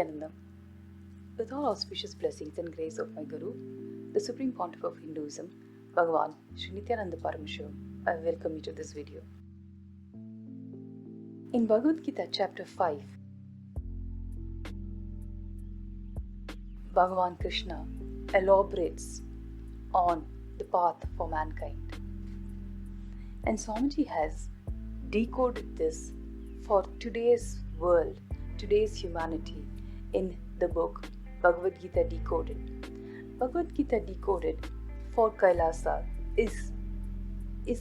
Nithyananda. With all auspicious blessings and grace of my Guru, the Supreme Pontiff of Hinduism, Bhagavad, Sri Nithyananda Paramashivam, I welcome you to this video. In Bhagavad Gita chapter 5, Bhagavan Krishna elaborates on the path for mankind. And Swamiji has decoded this for today's world, today's humanity in the book Bhagavad Gita Decoded. Bhagavad Gita Decoded for Kailasa is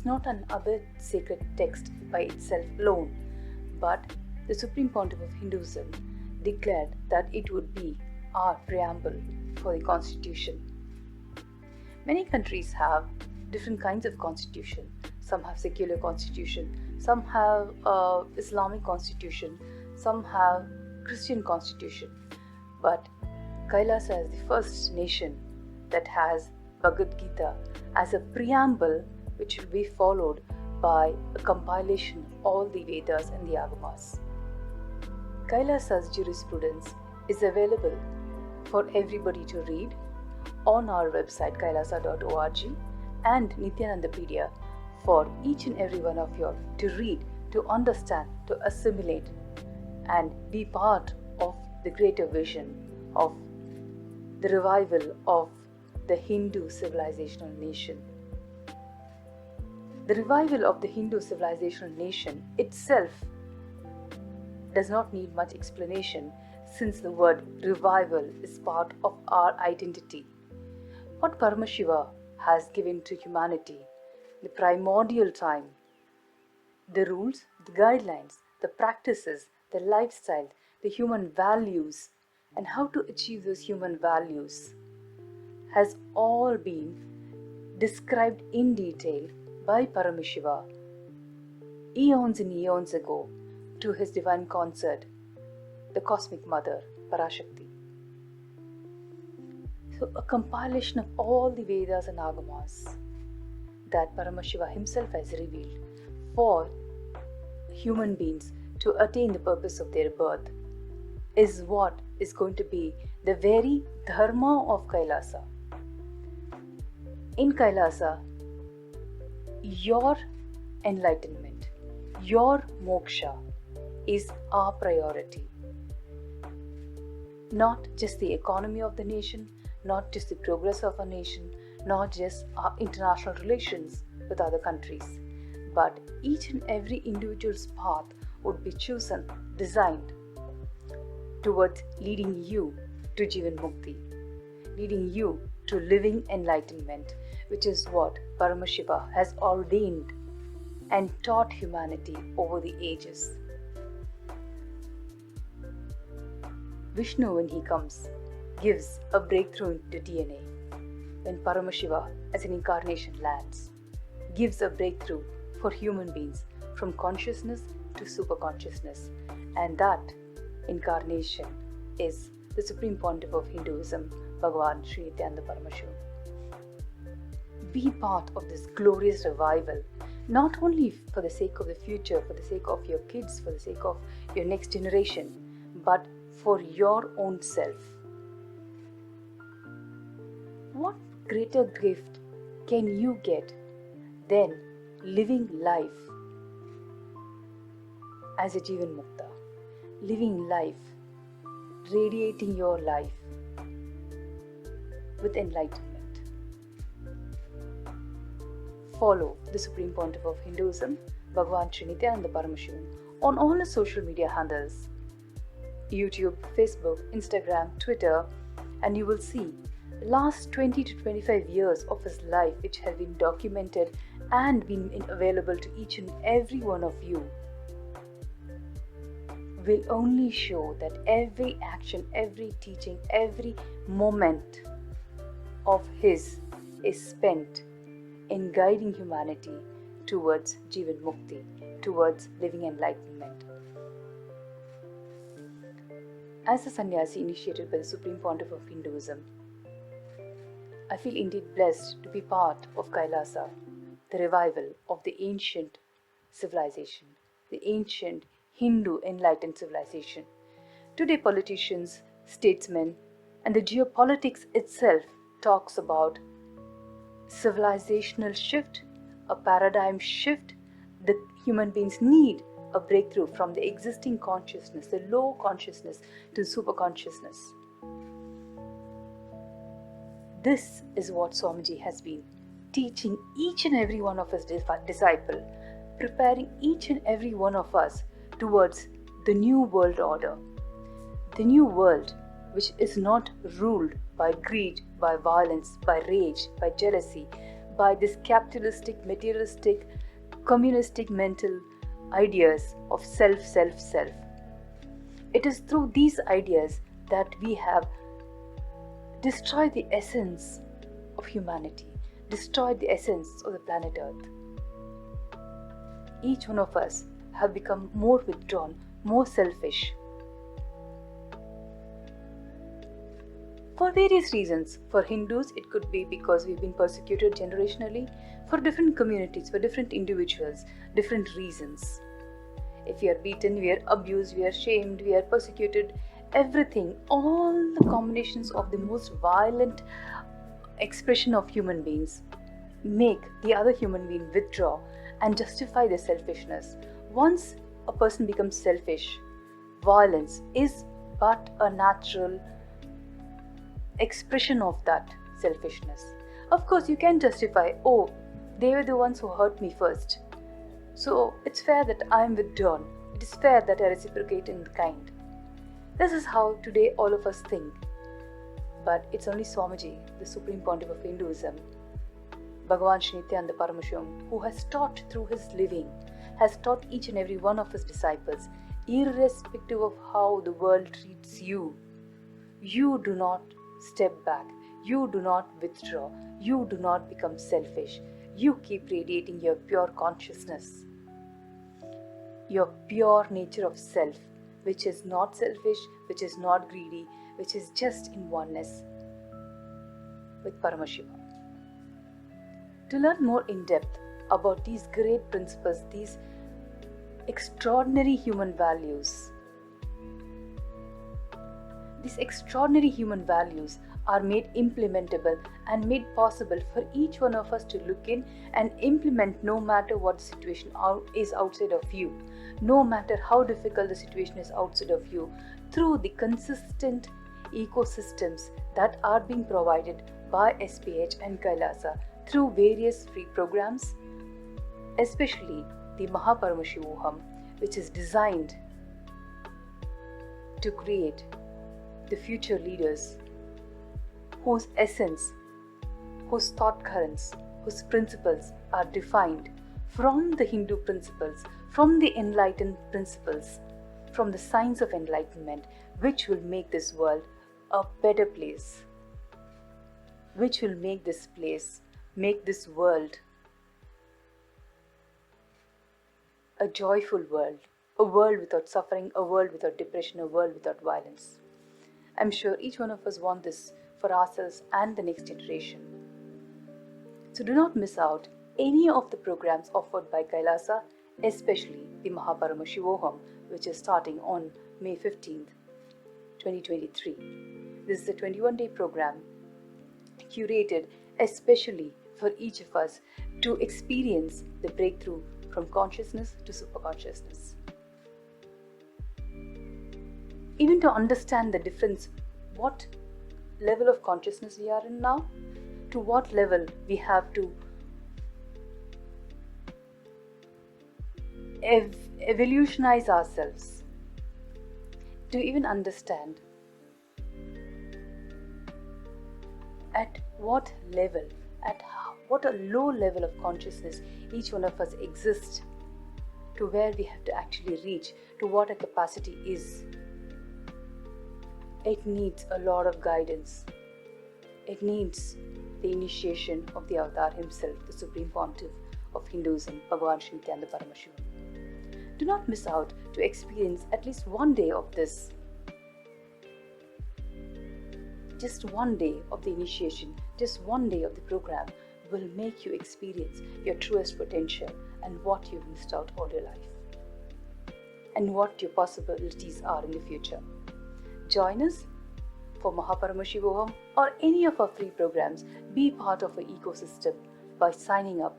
not another sacred text by itself alone, but the Supreme Pontiff of Hinduism declared that it would be our preamble for the constitution. Many countries have different kinds of constitution. Some have secular constitution, some have Islamic constitution, some have Christian constitution. But Kailasa is the first nation that has Bhagavad Gita as a preamble which will be followed by a compilation of all the Vedas and the Agamas. Kailasa's jurisprudence is available for everybody to read on our website kailasa.org and Nithyanandapedia for each and every one of you to read, to understand, to assimilate and be part of the greater vision of the revival of the Hindu civilizational nation. The revival of the Hindu civilizational nation itself does not need much explanation, since the word revival is part of our identity. What Paramashiva has given to humanity, the primordial time, the rules, the guidelines, the practices, the lifestyle, the human values, and how to achieve those human values has all been described in detail by Paramashiva eons and eons ago to his divine consort, the Cosmic Mother, Parashakti. So a compilation of all the Vedas and Agamas that Paramashiva himself has revealed for human beings to attain the purpose of their birth is what is going to be the very dharma of Kailasa. In Kailasa, your enlightenment, your moksha is our priority. Not just the economy of the nation, not just the progress of a nation, not just our international relations with other countries, but each and every individual's path would be chosen, designed towards leading you to Jeevan Mukti, leading you to living enlightenment, which is what Paramashiva has ordained and taught humanity over the ages. Vishnu, when he comes, gives a breakthrough into DNA. When Paramashiva as an incarnation lands, gives a breakthrough for human beings from consciousness to superconsciousness, and that incarnation is the Supreme Pontiff of Hinduism, Bhagavad Sri Nithyananda Paramashivam. Be part of this glorious revival, not only for the sake of the future, for the sake of your kids, for the sake of your next generation, but for your own self. What greater gift can you get than living life as a Jeevan Mukta, living life, radiating your life with enlightenment? Follow the Supreme Pontiff of Hinduism, Bhagavan Sri Nithyananda Paramashivam, on all his social media handles, YouTube, Facebook, Instagram, Twitter, and you will see the last 20 to 25 years of his life, which have been documented and been available to each and every one of you, will only show that every action, every teaching, every moment of his is spent in guiding humanity towards Jeevan Mukti, towards living enlightenment. As a sannyasi initiated by the Supreme Pontiff of Hinduism, I feel indeed blessed to be part of Kailasa, the revival of the ancient civilization, the ancient Hindu enlightened civilization. Today politicians statesmen, and the geopolitics itself talks about civilizational shift, a paradigm shift. The human beings need a breakthrough from the existing consciousness, the low consciousness, to super consciousness. This is what Swamiji has been teaching each and every one of his disciple, preparing each and every one of us towards the new world order. The new world which is not ruled by greed, by violence, by rage, by jealousy, by this capitalistic, materialistic, communistic mental ideas of self, self, self. It is through these ideas that we have destroyed the essence of humanity, destroyed the essence of the planet Earth. Each one of us have become more withdrawn, more selfish. For various reasons. For Hindus, it could be because we've been persecuted generationally. For different communities, for different individuals, different reasons. If we are beaten, we are abused, we are shamed, we are persecuted, everything, all the combinations of the most violent expression of human beings make the other human being withdraw and justify their selfishness. Once a person becomes selfish, violence is but a natural expression of that selfishness. Of course, you can justify, oh, they were the ones who hurt me first, so it's fair that I am withdrawn. It is fair that I reciprocate in kind. This is how today all of us think. But it's only Swamiji, the Supreme Pontiff of Hinduism, Bhagavan Shri Nithyananda Paramashivam, who has taught through his living, has taught each and every one of his disciples, irrespective of how the world treats you, you do not step back, you do not withdraw, you do not become selfish, you keep radiating your pure consciousness, your pure nature of self, which is not selfish, which is not greedy, which is just in oneness with Paramashiva. To learn more in depth about these great principles, these extraordinary human values, these extraordinary human values are made implementable and made possible for each one of us to look in and implement, no matter what the situation is outside of you, no matter how difficult the situation is outside of you, through the consistent ecosystems that are being provided by SPH and Kailasa through various free programs, especially the Mahaparamashivoham, which is designed to create the future leaders whose essence, whose thought currents, whose principles are defined from the Hindu principles, from the enlightened principles, from the science of enlightenment, which will make this world a better place, which will make this place, make this world a joyful world, a world without suffering, a world without depression, a world without violence. I'm sure each one of us wants this for ourselves and the next generation. So do not miss out any of the programs offered by Kailasa, especially the Mahaparamashivoham, which is starting on May 15th, 2023. This is a 21-day program curated especially for each of us to experience the breakthrough from consciousness to superconsciousness. Even to understand the difference, what level of consciousness we are in now, to what level we have to evolutionize ourselves, to even understand at what level, what a low level of consciousness each one of us exists, to where we have to actually reach, to what our capacity is. It needs a lot of guidance. It needs the initiation of the Avatar himself, the Supreme Pontiff of Hinduism, Bhagavan Shri Nithyananda Paramashivam. Do not miss out to experience at least one day of this. Just one day of the initiation, just one day of the program will make you experience your truest potential and what you've missed out all your life, and what your possibilities are in the future. Join us for Mahaparamashivaham or any of our free programs, be part of our ecosystem by signing up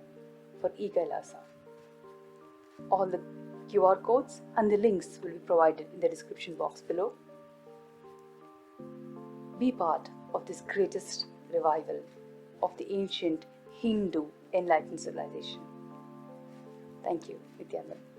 for Kailasa. All the QR codes and the links will be provided in the description box below. Be part of this greatest revival of the ancient Hindu enlightened civilization. Thank you, Nithyananda.